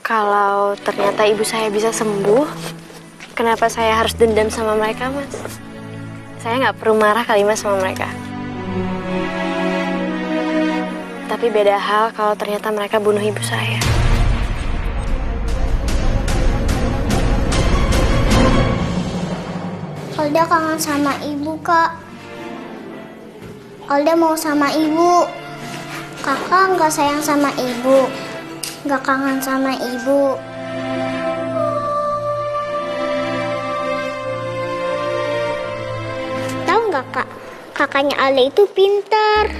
Kalau ternyata ibu saya bisa sembuh, kenapa saya harus dendam sama mereka, Mas? Saya nggak perlu marah kali, Mas, sama mereka. Tapi beda hal kalau ternyata mereka bunuh ibu saya. Alda kangen sama ibu, Kak. Alda mau sama ibu. Kakak nggak sayang sama ibu. Nggak kangen sama ibu. Tahu nggak, Kak? Kakaknya Alda itu pintar.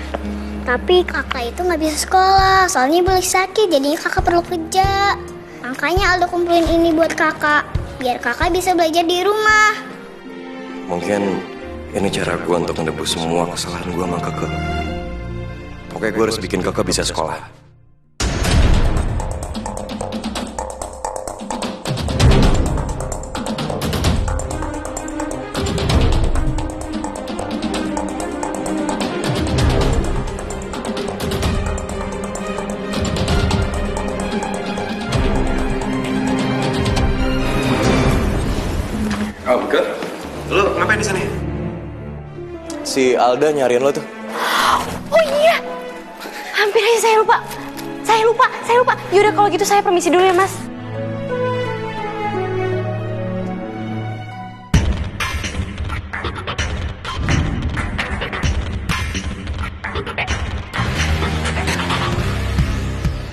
Tapi kakak itu nggak bisa sekolah. Soalnya ibu lagi sakit, jadinya kakak perlu kerja. Makanya Alda kumpulin ini buat kakak. Biar kakak bisa belajar di rumah. Mungkin ini cara gue untuk menebus semua kesalahan gue sama Keke. Pokoknya gue harus bikin Keke bisa sekolah. Oh, Keke? Lu ngapain di sini? Si Alda nyariin lo tuh. Oh iya, hampir aja saya lupa. Saya lupa. Yaudah kalau gitu saya permisi dulu ya, Mas.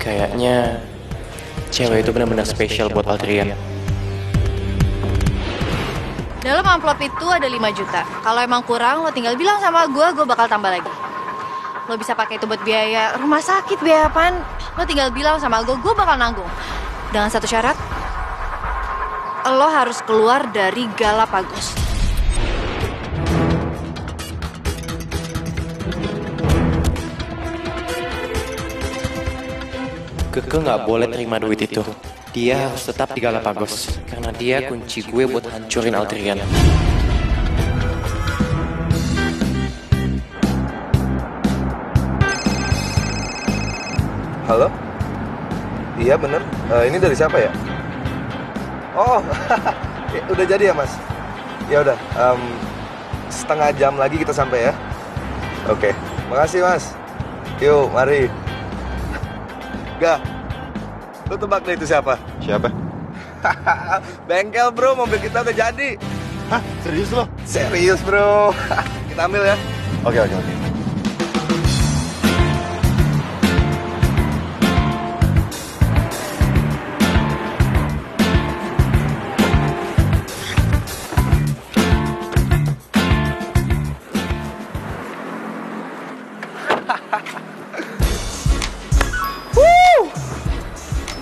Kayaknya cewek itu benar-benar spesial buat Aldrian. Dalam amplop itu ada 5 juta. Kalau emang kurang, lo tinggal bilang sama gue bakal tambah lagi. Lo bisa pakai itu buat biaya rumah sakit, biaya apaan. Lo tinggal bilang sama gue bakal nanggung. Dengan satu syarat, lo harus keluar dari Galapagos. Keke nggak boleh terima duit itu. Dia harus tetap di Galapagos karena dia kunci gue buat hancurin Aldrian. Halo? Iya bener. Ini dari siapa ya? Oh, udah jadi ya Mas? Ya udah. Setengah jam lagi kita sampai ya. Oke, makasih Mas. Yuk, mari. Gak. Lu tebak deh itu siapa? Siapa? Bengkel bro, mobil kita udah jadi. Hah? Serius lo? Serius bro. Kita ambil ya. Oke.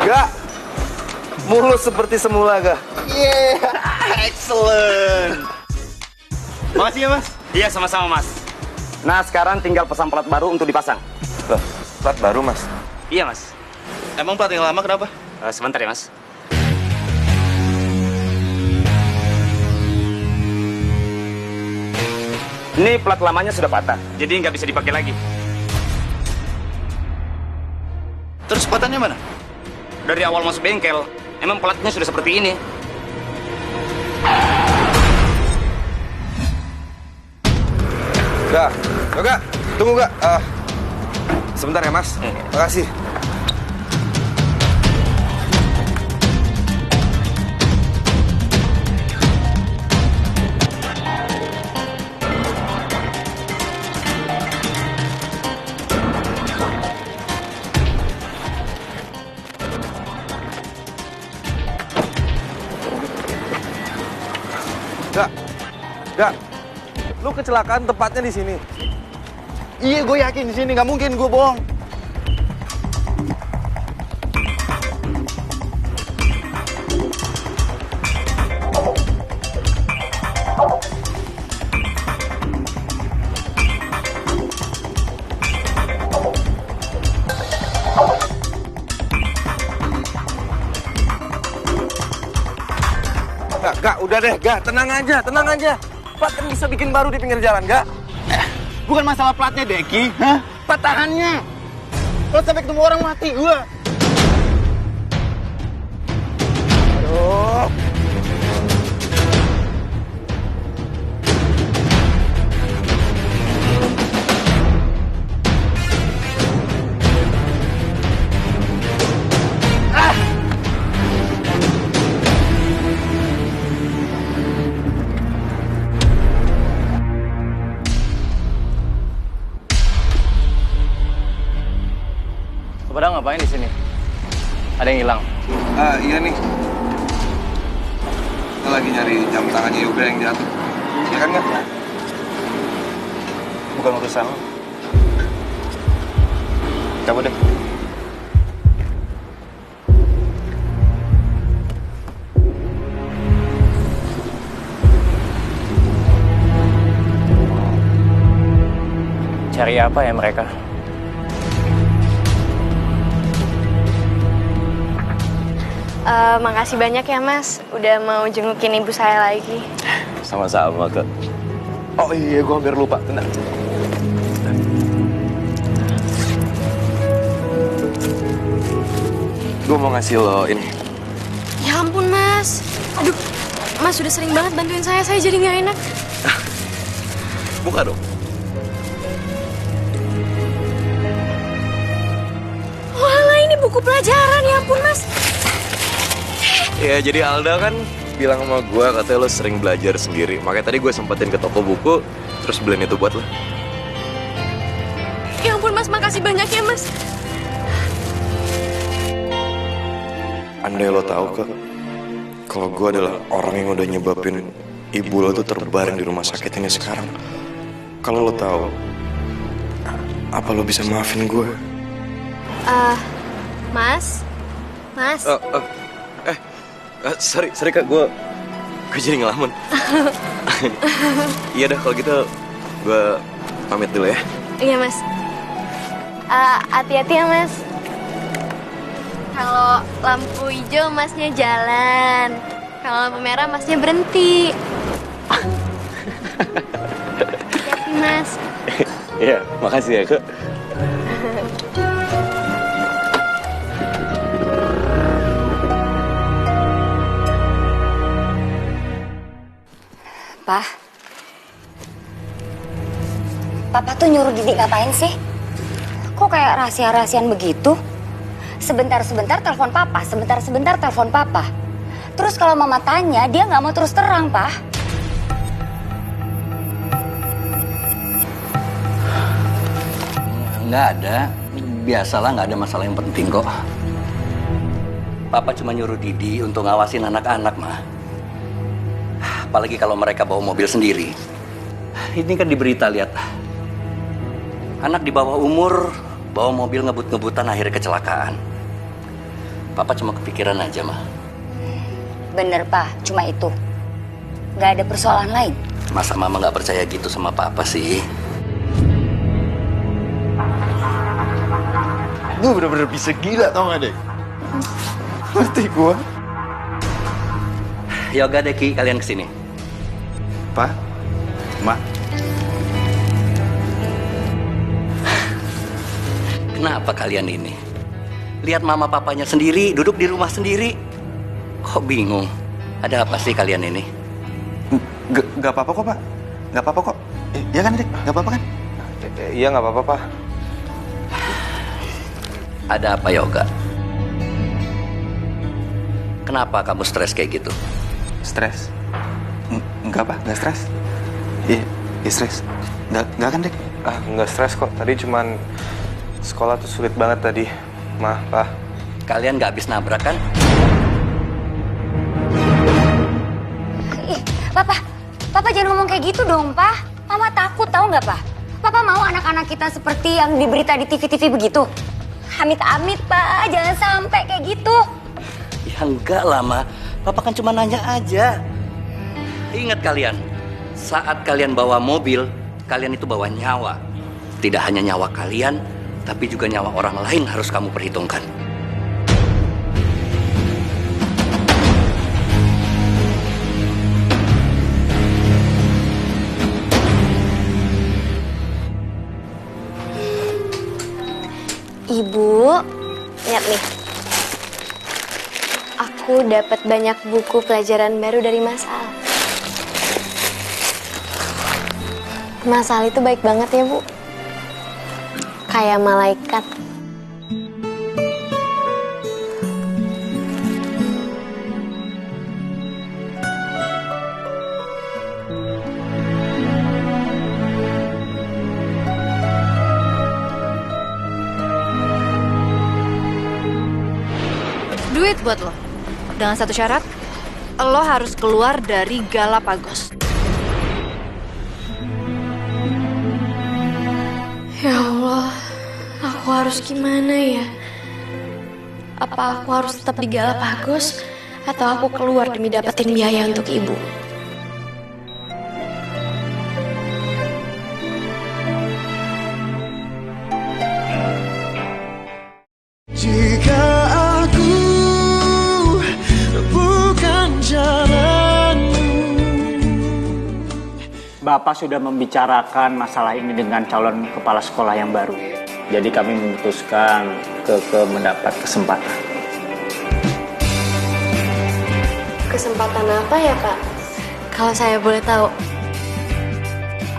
Gak. Mulus seperti semula gak? Yeah, excellent. Makasih ya Mas. Iya sama-sama Mas. Nah sekarang tinggal pasang plat baru untuk dipasang. Loh, plat baru Mas? Iya Mas. Emang plat yang lama kenapa? Sebentar ya Mas. Ini plat lamanya sudah patah, jadi nggak bisa dipakai lagi. Terus platnya mana? Dari awal masuk bengkel, emang platnya sudah seperti ini. Gak, tunggu gak. Sebentar ya Mas, makasih. Gak, lu kecelakaan tepatnya di sini. Iya, gue yakin di sini. Nggak mungkin gue bohong. Gak, udah deh, tenang aja. Plat kan bisa bikin baru di pinggir jalan, gak? Bukan masalah platnya, Deki. Hah? Patahannya. Kalau sampai ketemu orang mati, gue. yang hilang? Iya nih. Kita lagi nyari jam tangannya Yoga yang jatuh. Iya kan nggak? Bukan urusan lo. Cabut deh. Cari apa ya mereka? Makasih banyak ya Mas, udah mau jengukin ibu saya lagi. Sama-sama, Kak. Oh iya, gue hampir lupa. Tenang. Gue mau ngasih lo ini. Ya ampun Mas, aduh, Mas udah sering banget bantuin saya jadi nggak enak. Buka dong. Walah, ini buku pelajaran, ya ampun Mas. Ya, jadi Alda kan bilang sama gue katanya lo sering belajar sendiri. Makanya tadi gue sempetin ke toko buku, terus beliin itu buat lo. Ya ampun Mas, makasih banyak ya Mas. Andai lo tahu, Kak, kalau gue adalah orang yang udah nyebabin ibu lo tuh terbaring di rumah sakit ini sekarang. Kalau lo tahu, apa lo bisa maafin gue? Mas. Sorry Kak, gue jadi ngelamun. Iya dah, kalau gitu gue pamit dulu ya. Iya Mas. Hati-hati ya Mas. Kalau lampu hijau Masnya jalan. Kalau lampu merah Masnya berhenti. Hati-hati Mas. Iya, makasih ya Kak. Pak, Papa tuh nyuruh Didi ngapain sih? Kok kayak rahasia-rahasian begitu? Sebentar-sebentar telepon Papa, sebentar-sebentar telepon Papa. Terus kalau Mama tanya, dia nggak mau terus terang, Pak. Nggak ada, biasalah nggak ada masalah yang penting kok. Papa cuma nyuruh Didi untuk ngawasin anak-anak, mah. Apalagi kalau mereka bawa mobil sendiri. Ini kan di berita, lihat. Anak di bawah umur bawa mobil ngebut-ngebutan akhirnya kecelakaan. Papa cuma kepikiran aja, mah. Bener, Pak. Cuma itu. Nggak ada persoalan lain. Masa Mama nggak percaya gitu sama Papa sih? Lu bener-bener bisa gila, tau gak, Dek? Ngerti gua. Yoga, Deki, kalian kesini. Pa, Ma. Kenapa kalian ini? Lihat mama papanya sendiri, duduk di rumah sendiri. Kok bingung? Ada apa sih kalian ini? Gak apa-apa kok, Pak. Gak apa-apa kok. Iya kan, Dek? Gak apa-apa kan? Iya, nggak apa-apa, Pak. Ada apa, Yoga? Kenapa kamu stres kayak gitu? Stres? Enggak, Pak. Enggak stres. Iya, stres. Enggak kan, Dek? Nggak stres kok. Tadi cuman sekolah tuh sulit banget tadi. Ma, Pa. Kalian nggak habis nabrak kan? Ih, Papa jangan ngomong kayak gitu dong, Pak. Mama takut, tahu nggak, Pak? Papa mau anak-anak kita seperti yang di berita di TV-TV begitu? Amit-amit, Pak. Jangan sampai kayak gitu. Ya enggak lah, Ma. Papa kan cuma nanya aja. Ingat kalian, saat kalian bawa mobil, kalian itu bawa nyawa. Tidak hanya nyawa kalian, tapi juga nyawa orang lain harus kamu perhitungkan. Ibu, lihat nih. Aku dapat banyak buku pelajaran baru dari Mas Al. Mas Al itu baik banget ya, Bu. Kayak malaikat. duit buat lo. Dengan satu syarat, lo harus keluar dari Galapagos. Ya Allah, aku harus gimana ya? Apa aku harus tetap di Galapagos atau aku keluar demi dapetin biaya untuk ibu? Jika aku bukan jalanmu. Bapak sudah membicarakan masalah ini dengan calon kepala sekolah yang baru. Jadi kami memutuskan mendapat kesempatan. Kesempatan apa ya, Pak? Kalau saya boleh tahu,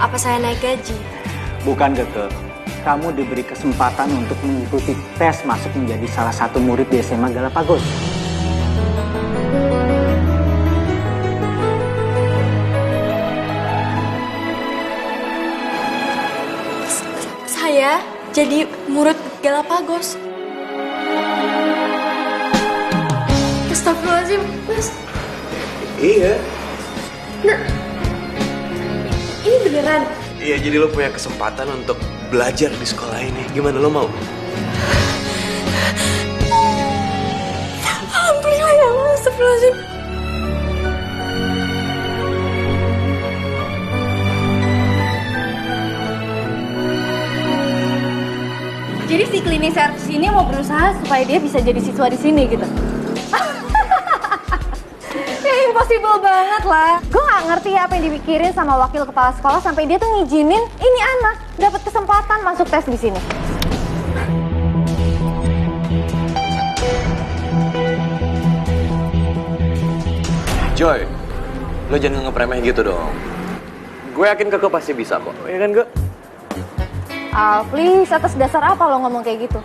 apa saya naik gaji? Bukan, Keke. Kamu diberi kesempatan untuk mengikuti tes masuk menjadi salah satu murid di SMA Galapagos. Saya jadi murid Galapagos. Astagfirullahaladzim, Mas. Iya. Nah, ini beneran? Iya, jadi lo punya kesempatan untuk belajar di sekolah ini. Gimana, lo mau? Alhamdulillah ya Allah, astagfirullahaladzim. Jadi si cleaning service ini mau berusaha supaya dia bisa jadi siswa di sini gitu. Ya impossible banget lah. Gue gak ngerti apa yang dipikirin sama wakil kepala sekolah sampai dia tuh ngizinin ini anak dapat kesempatan masuk tes di sini. Joy, lo jangan nganggep remeh gitu dong. Gue yakin Keke pasti bisa kok, ya kan, Ge? Please, atas dasar apa lo ngomong kayak gitu?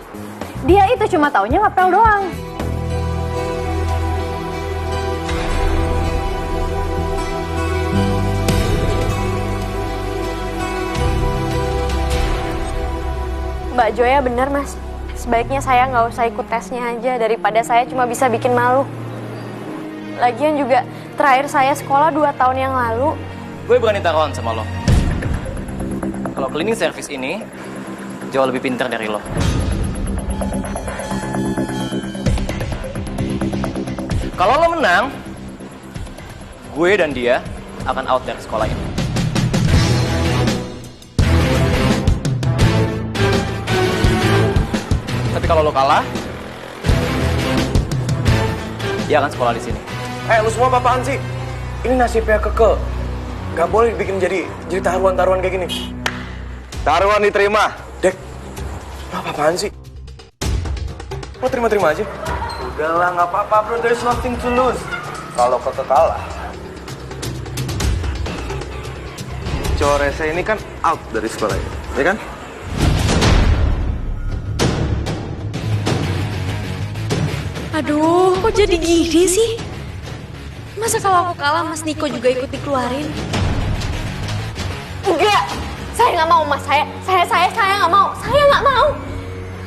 Dia itu cuma taunya ngapel doang. Mbak Joya bener, Mas. Sebaiknya saya nggak usah ikut tesnya aja daripada saya cuma bisa bikin malu. Lagian juga terakhir saya sekolah 2 tahun yang lalu. Gue berani taruhan sama lo. Kalau cleaning service ini jauh lebih pintar dari lo. Kalau lo menang, gue dan dia akan out dari sekolah ini. Tapi kalau lo kalah, dia akan sekolah di sini. Lu semua apaan sih? Ini nasibnya Keke. Gak boleh dibikin jadi taruhan-taruhan kayak gini. Taruhan diterima. Dek, lo apa-apaan sih? Lo terima-terima aja. Udahlah, nggak apa-apa bro. There's nothing to lose. Kalau Keke kalah, cowok rese ini kan out dari sekolah ini, ya kan? Aduh, kok jadi gini sih? Masa kalau aku kalah, Mas Niko juga ikut dikeluarin? Enggak, saya nggak mau, Mas. Saya nggak mau. Saya nggak mau.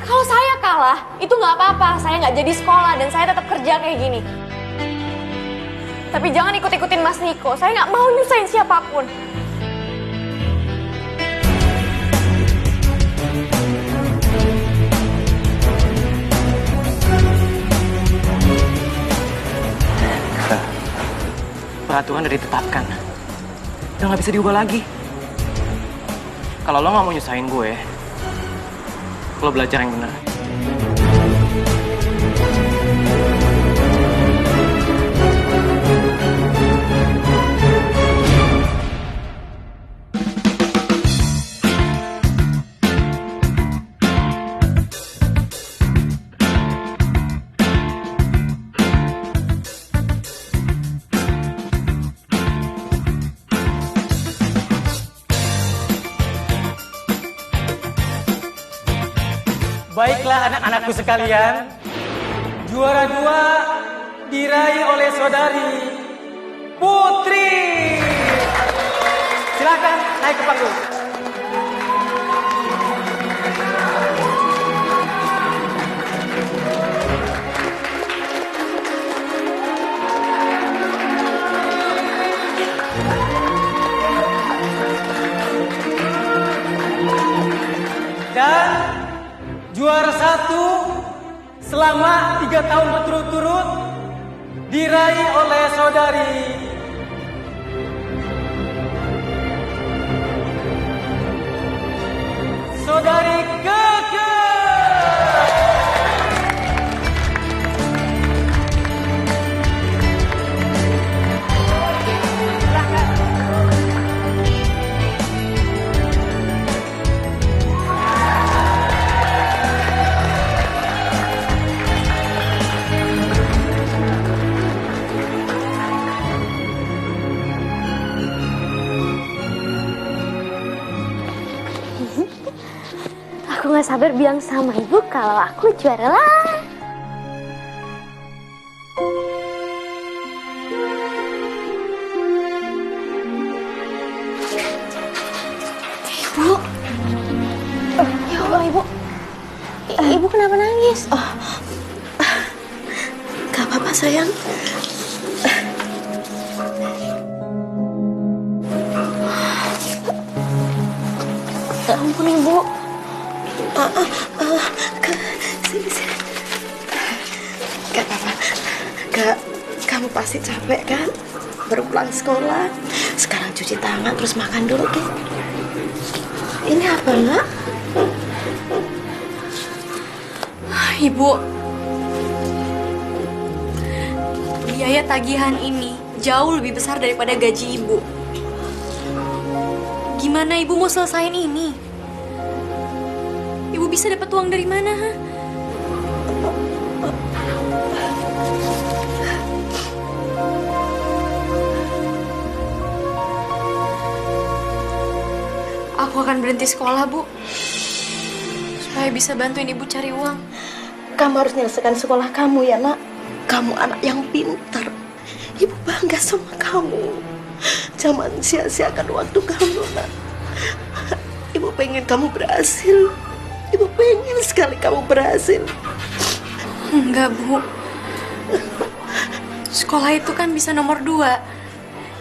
Kalau saya kalah, itu nggak apa-apa. Saya nggak jadi sekolah dan saya tetap kerja kayak gini. Tapi jangan ikut-ikutin Mas Niko. Saya nggak mau nyusahin siapapun. Peraturan udah ditetapkan. Udah nggak bisa diubah lagi. Kalau lo nggak mau nyusahin gue, lo belajar yang benar. Baiklah anak-anakku sekalian, juara 2 diraih oleh saudari Putri. Silakan naik ke panggung. selama 3 tahun berturut-turut diraih oleh saudari Keke. Aku nggak sabar bilang sama ibu kalau aku juara lah. Ibu, ya Allah ibu, ibu kenapa nangis? Gak apa-apa sayang. Ya ampun ibu. Sini. Gak apa-apa. Kamu pasti capek kan? Baru pulang sekolah. Sekarang cuci tangan terus makan dulu, oke? Ini apa, Nak? Ibu, biaya tagihan ini jauh lebih besar daripada gaji ibu. Gimana ibu mau selesain ini? Ibu bisa dapat uang dari mana, ha? Aku akan berhenti sekolah, Bu. Supaya bisa bantuin ibu cari uang. Kamu harus menyelesaikan sekolah kamu ya, Nak. Kamu anak yang pintar. Ibu bangga sama kamu. Jangan sia-siakan waktu kamu, Nak. Ibu pengen kamu berhasil. Ibu pengen sekali kamu berhasil. Enggak, Bu. Sekolah itu kan bisa nomor 2.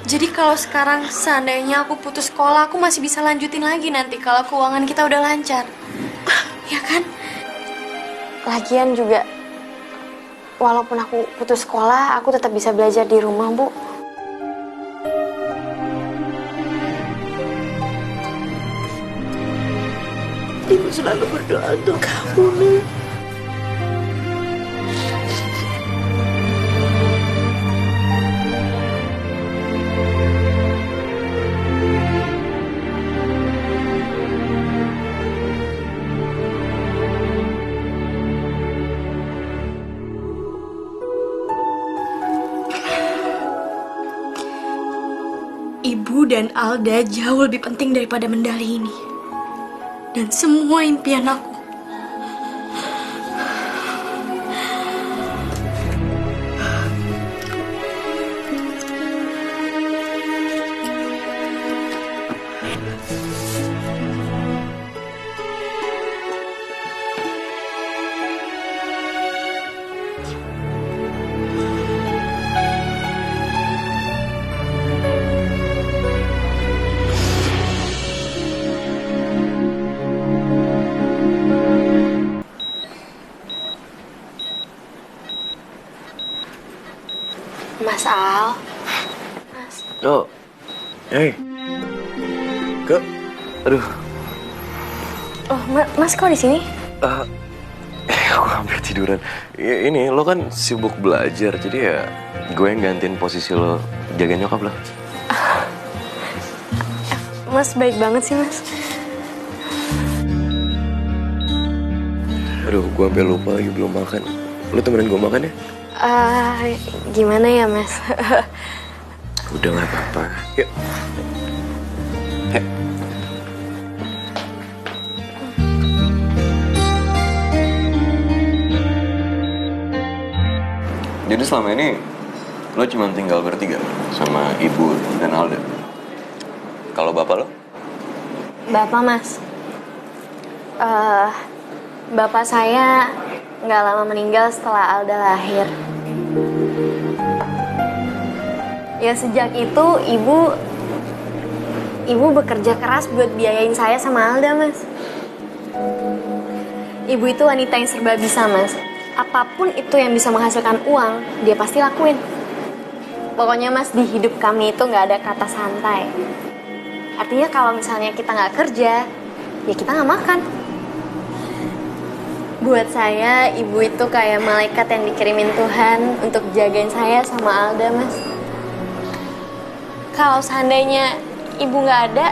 Jadi kalau sekarang seandainya aku putus sekolah, aku masih bisa lanjutin lagi nanti kalau keuangan kita udah lancar. Ya kan? Lagian juga, walaupun aku putus sekolah, aku tetap bisa belajar di rumah, Bu. Ibu selalu berdoa untuk kamu, Nak. Ibu dan Alda jauh lebih penting daripada medali ini. Dan semua impian aku. Mas Al. Mas. Oh. Hey. Kak. Aduh. Oh, Mas kok di sini? Aku hampir tiduran. Ya, ini lo kan sibuk belajar, jadi ya gue yang gantiin posisi lo jagain nyokap lo. Mas baik banget sih, Mas. Aduh, gue sampai lupa lagi belum makan. Lo temenin gue makan ya? Gimana ya, Mas? Udah gak apa-apa. Yuk. Jadi selama ini lo cuma tinggal bertiga sama ibu dan Alda. Kalau bapak lo? Bapak, Mas. Bapak saya nggak lama meninggal setelah Alda lahir. Ya sejak itu ibu bekerja keras buat biayain saya sama Alda, Mas. Ibu itu wanita yang serba bisa, Mas. apapun itu yang bisa menghasilkan uang, dia pasti lakuin. Pokoknya Mas, di hidup kami itu nggak ada kata santai. Artinya kalau misalnya kita nggak kerja, ya kita nggak makan. Buat saya, ibu itu kayak malaikat yang dikirimin Tuhan untuk jagain saya sama Alda, Mas. Kalau seandainya ibu nggak ada,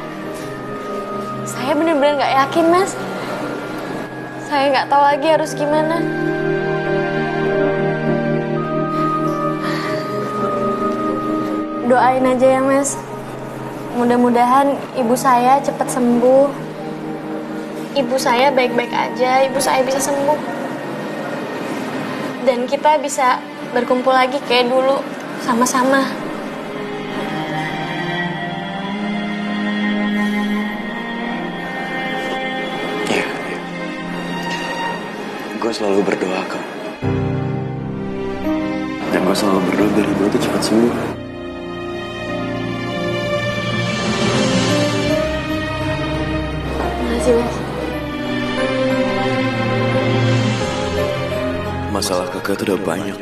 saya bener-bener nggak yakin, Mas. Saya nggak tahu lagi harus gimana. Doain aja ya, Mas. Mudah-mudahan ibu saya cepat sembuh. Ibu saya baik-baik aja, ibu saya bisa sembuh. Dan kita bisa berkumpul lagi kayak dulu, sama-sama. Iya. Gue selalu berdoa kok. Dan gue selalu berdoa biar ibu tuh cepat sembuh. Makasih, Mas. Masalah kakak tuh udah banyak.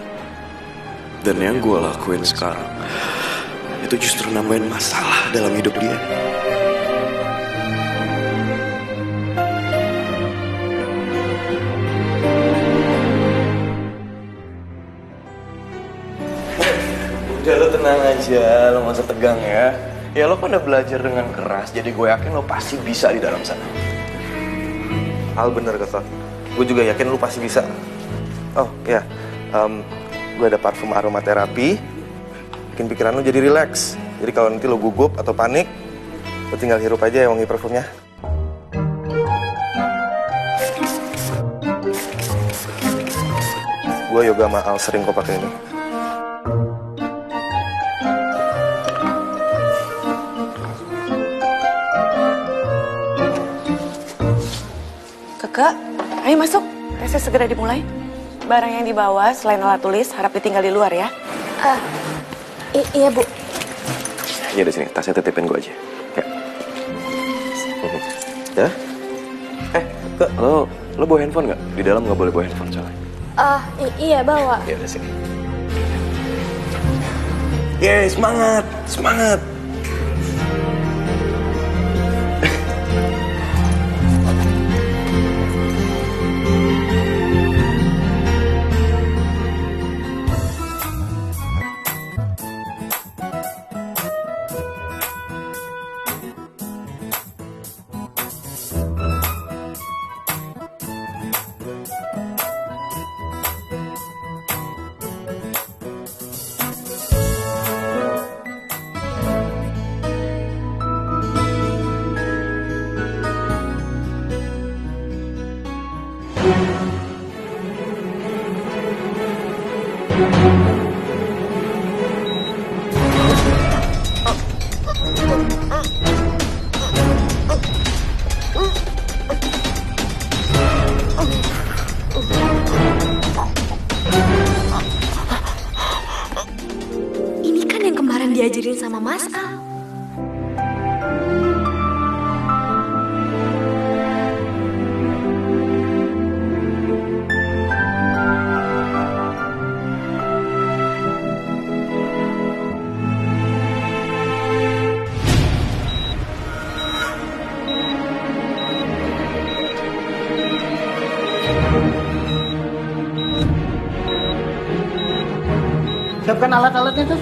Dan yang gue lakuin sekarang itu justru nambahin masalah dalam hidup dia. Udah, lo tenang aja, lo gak usah tegang ya. Ya lo kan udah belajar dengan keras, jadi gue yakin lo pasti bisa di dalam sana. Al bener kata. Gue juga yakin lo pasti bisa. Oh ya, gue ada parfum aromaterapi, bikin pikiran lo jadi rileks. Jadi kalau nanti lo gugup atau panik, lo tinggal hirup aja ya wangi parfumnya. Gue yoga sama Al sering kok pakai ini. Kakak, ayo masuk. Tesnya segera dimulai. Barang yang dibawa selain alat tulis harap ditinggal di luar ya. Iya, Bu. Ya di sini, tasnya titipin gue aja. Ya. Ya? Kak, lo bawa handphone nggak? Di dalam nggak boleh bawa handphone soalnya. Iya, bawa. Ya udah sini. Yeay, semangat, semangat. Ini kan yang kemarin diajarin sama Mas Al. Siapkan alat-alatnya tuh.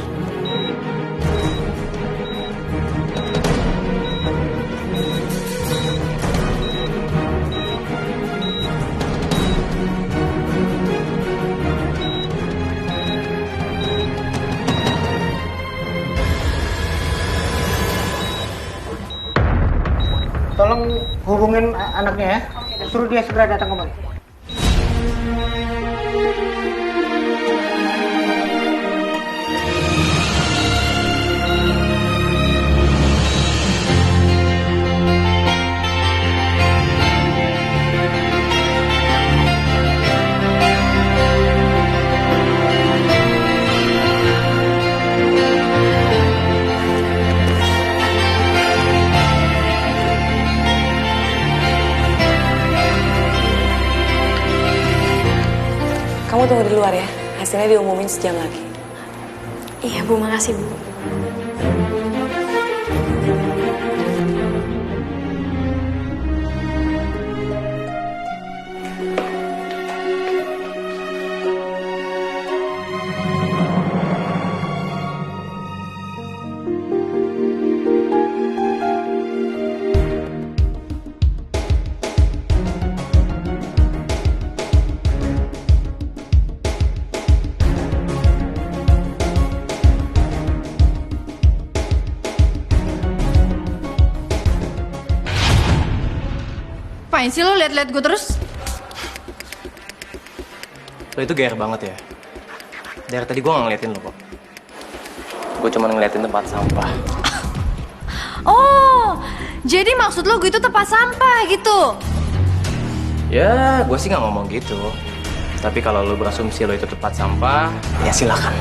Tolong hubungin anaknya ya. Suruh dia segera datang kembali. tunggu di luar ya. Hasilnya diumumin sejam lagi. Iya Bu, makasih Bu. Ngapain sih lo liat-liat gue terus? Lo itu GR banget ya. Dari tadi gue nggak ngeliatin lo kok. Gue cuma ngeliatin tempat sampah. Oh, jadi maksud lo gue itu tempat sampah gitu? Ya, gue sih nggak ngomong gitu. Tapi kalau lo berasumsi lo itu tempat sampah, ya silakan.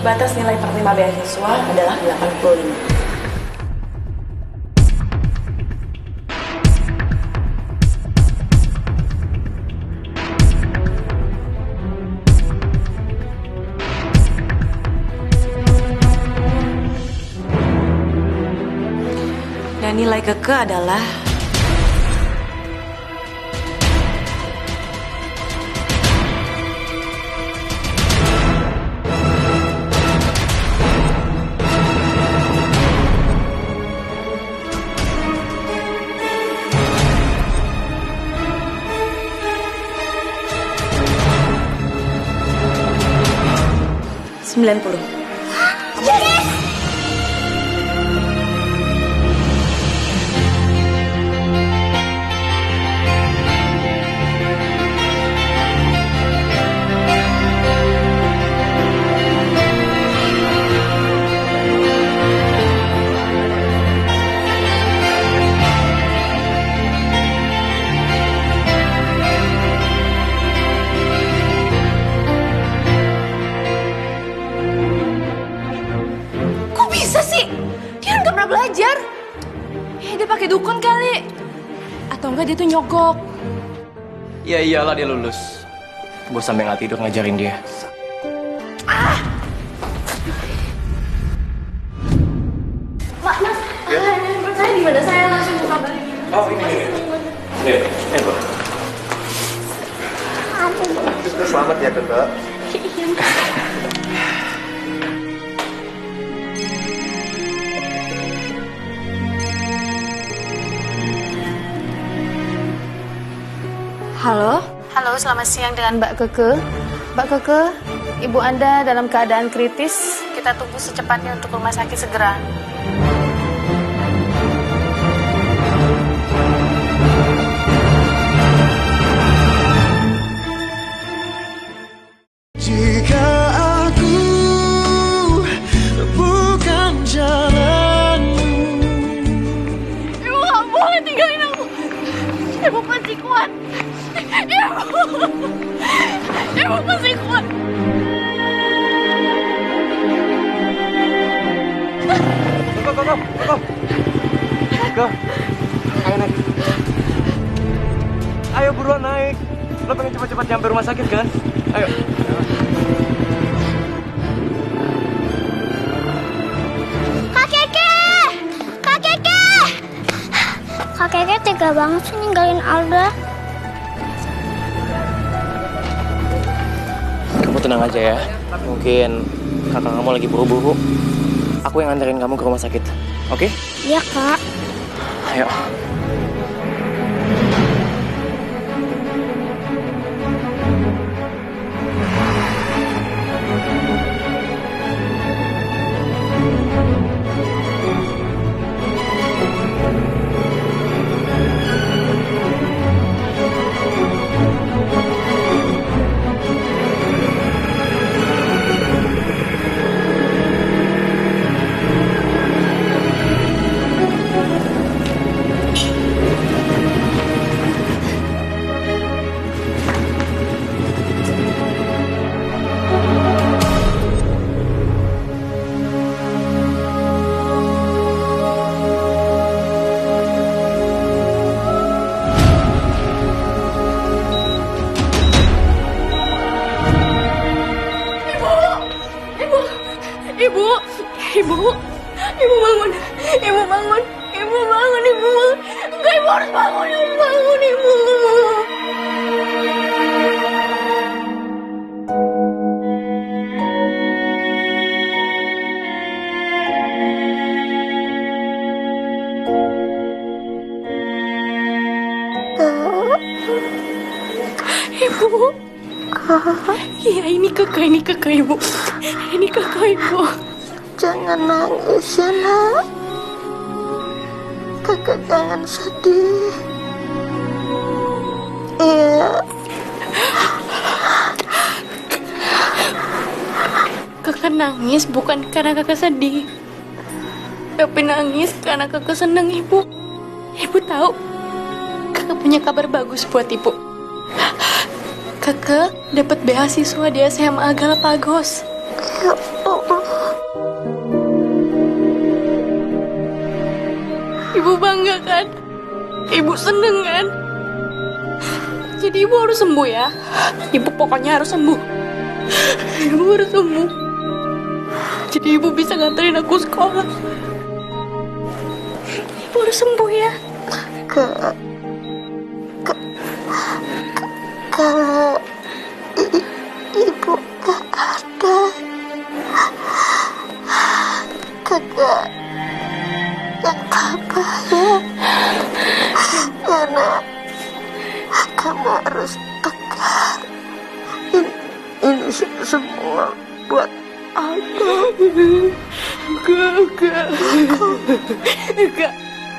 Batas nilai penerima beasiswa adalah 85. Dan nilai keke adalah Yes! Kok bisa sih? Dia nggak pernah belajar. Dia pakai dukun kali. Atau enggak dia tuh nyogok. Ya iyalah dia lulus. Gue sampai nggak tidur ngajarin dia. Mas, handphone saya di mana? Saya langsung buka balik. Oh ini. Nih, bro. Selamat ya, Keke. Halo? Halo, selamat siang dengan Mbak Keke. Mbak Keke, ibu Anda dalam keadaan kritis. Kita tunggu secepatnya untuk rumah sakit segera. Jika aku bukan jalanmu, Ibu nggak boleh tinggalin aku. Ibu pasti kuat. Ibu pasti kuat. Go. Ayo naik. Ayo buruan naik. Lo pengen cepat-cepat nyampe rumah sakit kan? Ayo. Kak Keke! Kak Keke! Kak Keke tega banget sih ninggalin Alda. Kamu tenang aja ya. Mungkin kakak kamu lagi buru-buru. Aku yang nganterin kamu ke rumah sakit. Oke? Iya, Kak. Ayo. Ibu. Iya, ini kakak Ibu. Ini kakak Ibu. Jangan nangis ya, Nak. Kakak jangan sedih. Iya. Kakak nangis bukan karena kakak sedih, tapi nangis karena kakak senang, Ibu. Ibu tahu, kakak punya kabar bagus buat Ibu. Kakak dapat beasiswa di SMA Galapagos. Ya Allah. Ibu bangga kan? Ibu seneng kan? Jadi Ibu harus sembuh ya. Ibu pokoknya harus sembuh. Ibu harus sembuh. Jadi Ibu bisa nganterin aku sekolah. Ibu harus sembuh ya. Kalau Ibu gak ada, kakak yang tabah ya. Ya, Nak. Kamu harus tegar. Ini semua buat aku.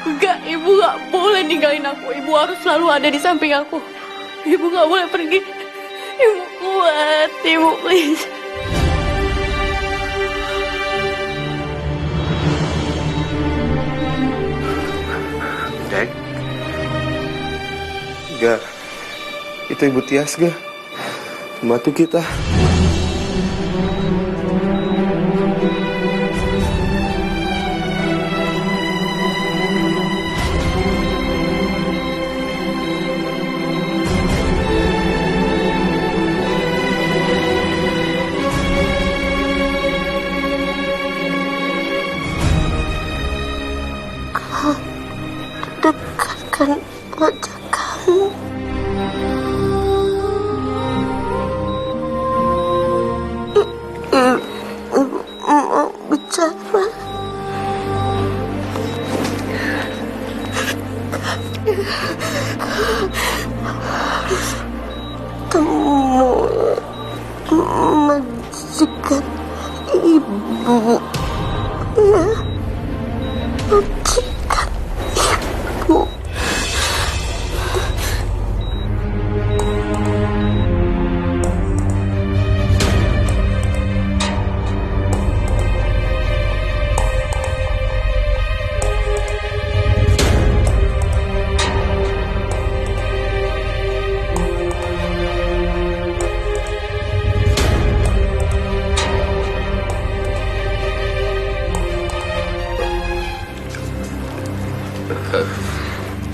Enggak, Ibu gak boleh ninggalin aku. Ibu harus selalu ada di samping aku. Ibu gak boleh pergi. Ibu kuat, Ibu please. Dek. Gak. Itu Ibu Tias gak? Pembantu kita. Dekatkan wajah kamu. Ibu mau bicara. Temu majikan Ibu. Ya, majikan Ibu.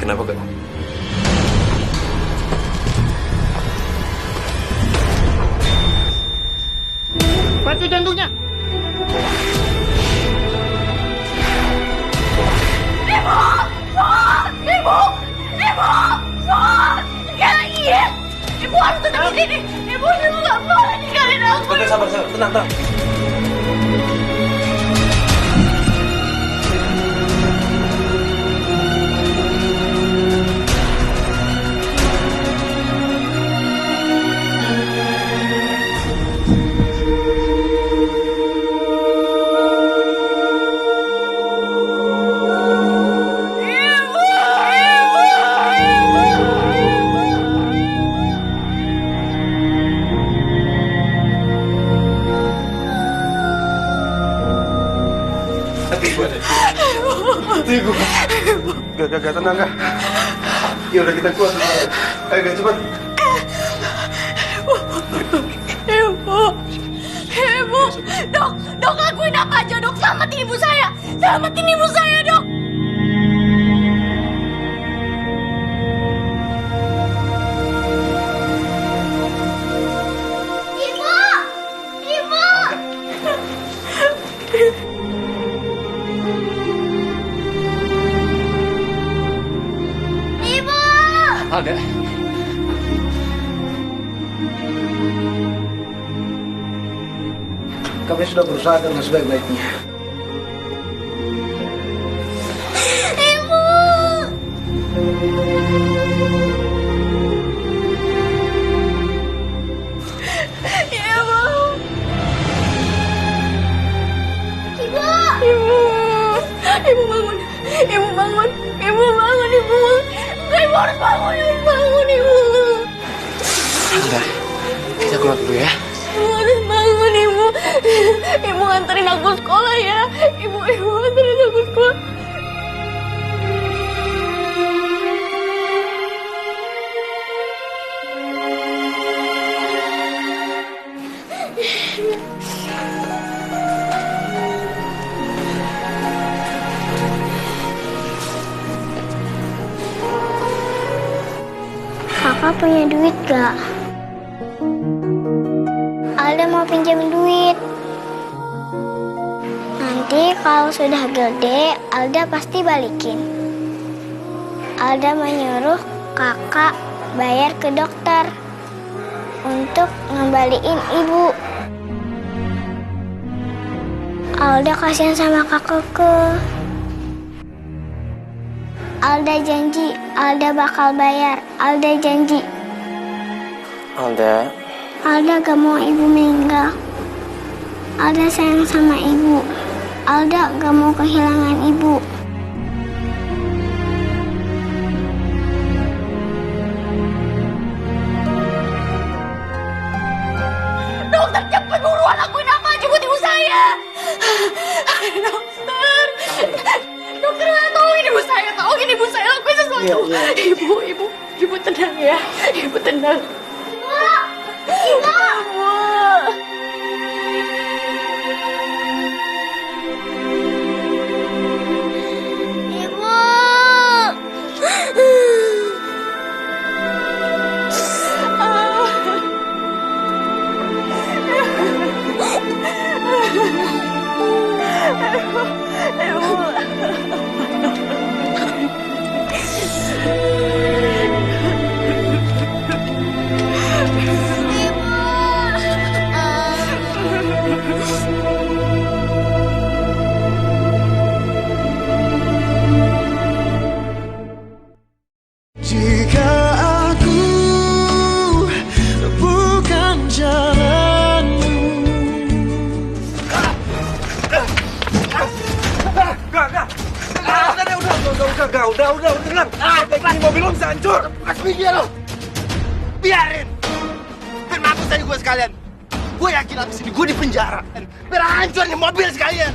Kenapa, Kak? Bantu jantungnya. Ibu! Ibu! Sekali lagi ya! Ibu harus tetap di sini! Ibu gak boleh ninggalin aku! Oke, sabar, tenang. Gak tenang gak? Ya udah kita keluar dulu. Ayo gak cepat. Ibu, dok lakuin apa aja dok, selamatin ibu saya, dok. Alda. Kami sudah berusaha dengan sebaik-baiknya. Ibu! Ibu bangun. Ibu bangun. Ibu bangun, Ibu. Ibu harus bangun, Ibu bangun, Ibu. Udah, kita keluar dulu ya. Ibu harus bangun, Ibu. Ibu anterin aku sekolah ya. Ibu anterin aku sekolah. Kakak punya duit gak? Alda mau pinjam duit. Nanti kalau sudah gede, Alda pasti balikin. Alda menyuruh kakak bayar ke dokter untuk ngembaliin ibu. Alda kasihan sama kakakku. Alda janji, Alda bakal bayar. Alda janji. Alda. Alda gak mau ibu meninggal. Alda sayang sama ibu. Alda gak mau kehilangan ibu. Dokter, cepet buruan lakuin apa aja buat ibu saya. Dokter. Dokter, tolongin ibu saya. Tolongin ibu saya lakuin sesuatu. Ibu. Ibu tenang ya. Ibu tenang. Ibu. Jika aku bukan jalanmu. Udah, tenang. Ini mobil lo bisa hancur. Kasih minggir lo. Biarin. Biar mampus tadi gue sekalian. Gue yakin abis ini gue di penjara. Biar hancur nih mobil sekalian.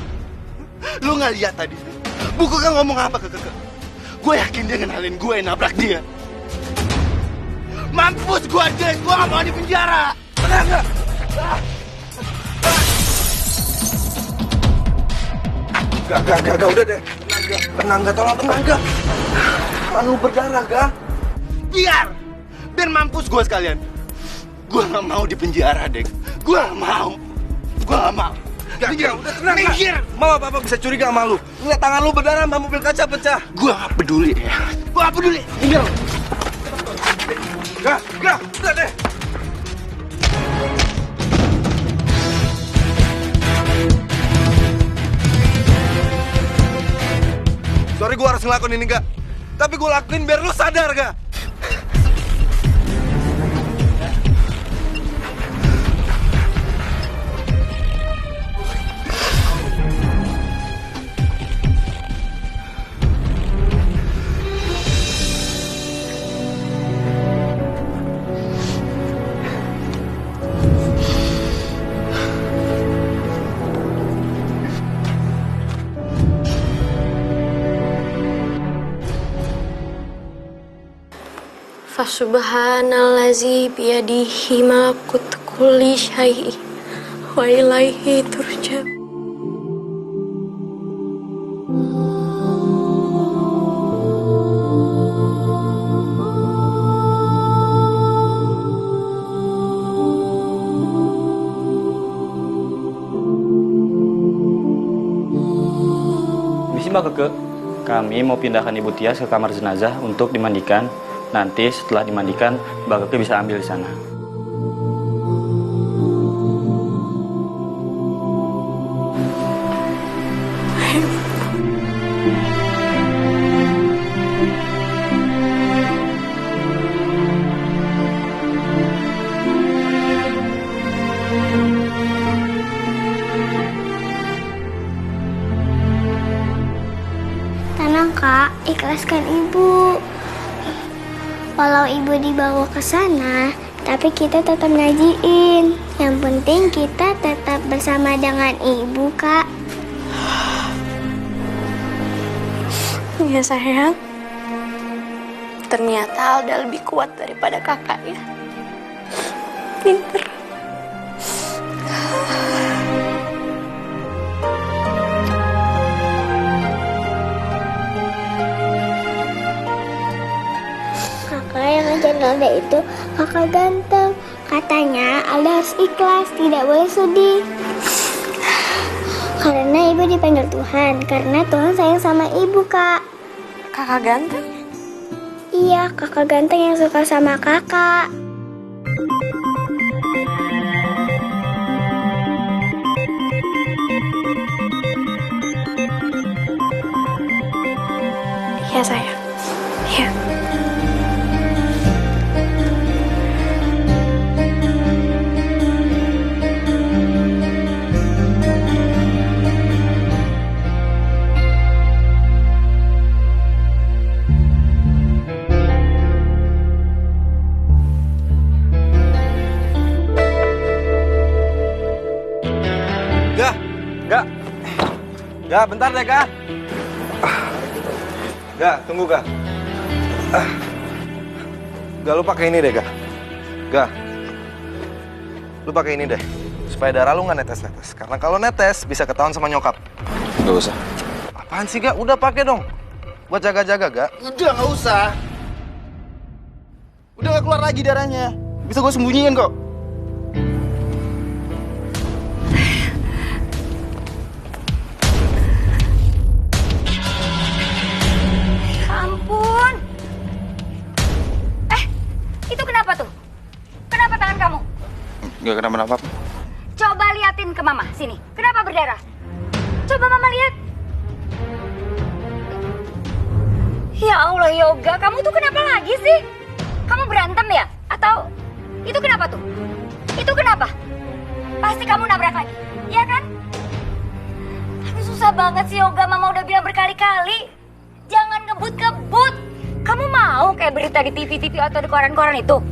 Lu nggak lihat tadi? Buku kan ngomong apa ke Keke? Gue yakin dia ngenalin gue yang nabrak dia. Mampus gue deh, gue gak mau di penjara. Tenang gak? Gak, udah deh. Tenang gak, tolong tenang gak. Lalu berdarah gak? Biar mampus gue sekalian. Gue gak mau di penjara, Dek. Gue gak mau. Minggir, udah tenang. Minggir. Mau apa bisa curiga sama lu? Lihat tangan lu berdarah, sama mobil kaca pecah. Gue gak peduli ya. Gue gak peduli. Minggir. Gak, udah deh. Sorry gue harus ngelakuin ini, gak. Tapi gue lakuin biar lu sadar, gak. Fasubhanallazi biyadihi malakut kulli syai'in wa ilaihi turja'un. Misi Mbak Keke, kami mau pindahkan Ibu Tias ke kamar jenazah untuk dimandikan. Nanti setelah dimandikan, Mbak Keke bisa ambil di sana. ikhlaskan ibu. Walau ibu dibawa ke sana, tapi kita tetap ngajiin. Yang penting kita tetap bersama dengan ibu, Kak. Iya sayang. Ternyata Alda lebih kuat daripada kakak ya. Pinter. Kakak yang ngajarin Alda itu kakak ganteng. Katanya Alda harus ikhlas, tidak boleh sedih. Karena ibu dipanggil Tuhan, karena Tuhan sayang sama ibu, Kak. Kakak ganteng? Iya, kakak ganteng yang suka sama kakak. Iya sayang. Iya. Gak, bentar deh, Kak. Gak, tunggu, Kak. Gak, lu pakai ini deh, Kak. Gak. Lu pakai ini deh. Supaya darah lu nggak netes-netes. Karena kalau netes, bisa ketahuan sama nyokap. Gak usah. Apaan sih, Gak? Udah pakai dong. Buat jaga-jaga, Gak. Udah, nggak usah. Udah nggak keluar lagi darahnya. Bisa gue sembunyiin kok. Ampun. Itu kenapa tuh? Kenapa tangan kamu? Gak kenapa-napa. Coba liatin ke mama, sini. Kenapa berdarah? Coba mama lihat. Ya Allah, Yoga, kamu tuh kenapa lagi sih? Kamu berantem ya? Atau itu kenapa tuh? Itu kenapa? Pasti kamu nabrak lagi, ya kan? Tapi susah banget sih, Yoga. Mama udah bilang berkali-kali. Jangan ngebut-ngebut. Kamu mau kayak berita di TV-TV atau di koran-koran itu?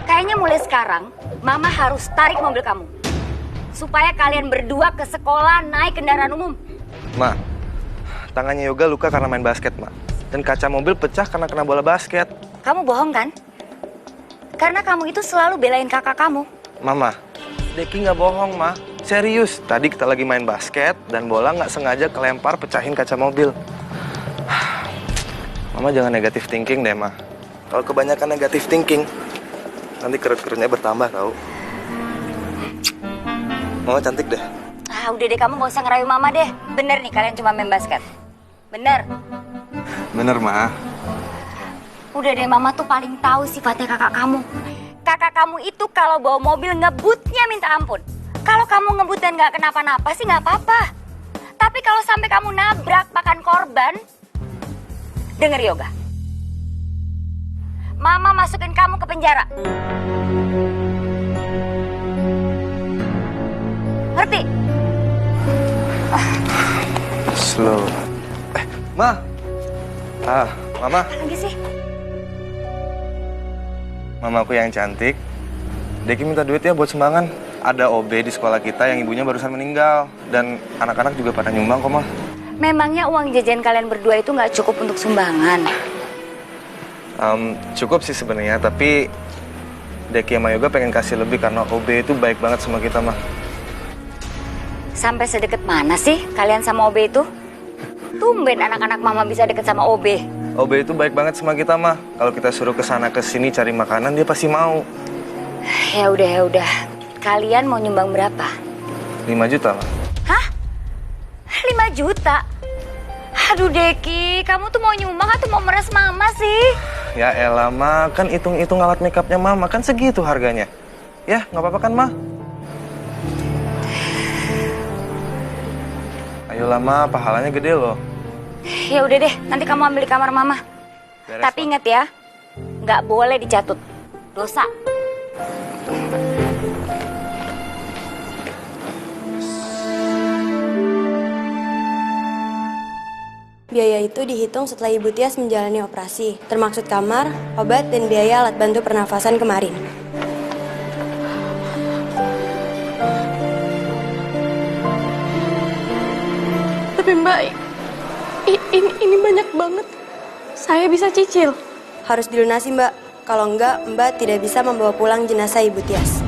Kayaknya mulai sekarang, Mama harus tarik mobil kamu. Supaya kalian berdua ke sekolah naik kendaraan umum. Ma, tangannya Yoga luka karena main basket, Ma. Dan kaca mobil pecah karena kena bola basket. Kamu bohong kan? Karena kamu itu selalu belain kakak kamu. Mama, Deki nggak bohong, Ma. Serius, tadi kita lagi main basket dan bola nggak sengaja kelempar pecahin kaca mobil. Mama jangan negatif thinking deh, Ma. Kalau kebanyakan negatif thinking, nanti kerut-kerutnya bertambah tau. Mama cantik deh. Udah deh, kamu gak usah ngerayu Mama deh. Bener nih kalian cuma main basket. Bener. Bener, Ma. Udah deh, Mama tuh paling tahu sifatnya kakak kamu. Kakak kamu itu kalau bawa mobil ngebutnya minta ampun. Kalau kamu ngebut dan gak kenapa-napa sih gak apa-apa. Tapi kalau sampai kamu nabrak makan korban, denger Yoga. Mama masukin kamu ke penjara. Ngerti? Slow. Ma. Mama. Apa lagi sih? Mamaku yang cantik. Deki minta duit ya buat sumbangan. Ada OB di sekolah kita yang ibunya barusan meninggal. Dan anak-anak juga pada nyumbang kok, Ma. Memangnya uang jajan kalian berdua itu nggak cukup untuk sumbangan? Cukup sih sebenarnya, tapi Deki sama Yoga pengen kasih lebih karena OB itu baik banget sama kita, Ma. Sampai sedekat mana sih kalian sama OB itu? Tumben anak-anak Mama bisa deket sama OB. OB itu baik banget sama kita, Ma. Kalau kita suruh ke sana ke sini cari makanan, dia pasti mau. Ya udah. Kalian mau nyumbang berapa? 5 juta, Ma. Hah? 5 juta? Aduh, Deki, kamu tuh mau nyumbang atau mau meres Mama sih? Ya elah, Ma. Kan hitung-hitung alat makeupnya Mama. Kan segitu harganya. Ya, nggak apa-apa kan, Ma? Ayolah, Ma. Pahalanya gede loh. Ya udah deh, nanti kamu ambil di kamar Mama. Beres, tapi ingat ya, nggak boleh dicatut. Dosa. Biaya itu dihitung setelah Ibu Tias menjalani operasi, termaksud kamar, obat, dan biaya alat bantu pernafasan kemarin. Tapi Mbak, ini banyak banget. Saya bisa cicil. Harus dilunasi, Mbak. Kalau enggak, Mbak tidak bisa membawa pulang jenazah Ibu Tias.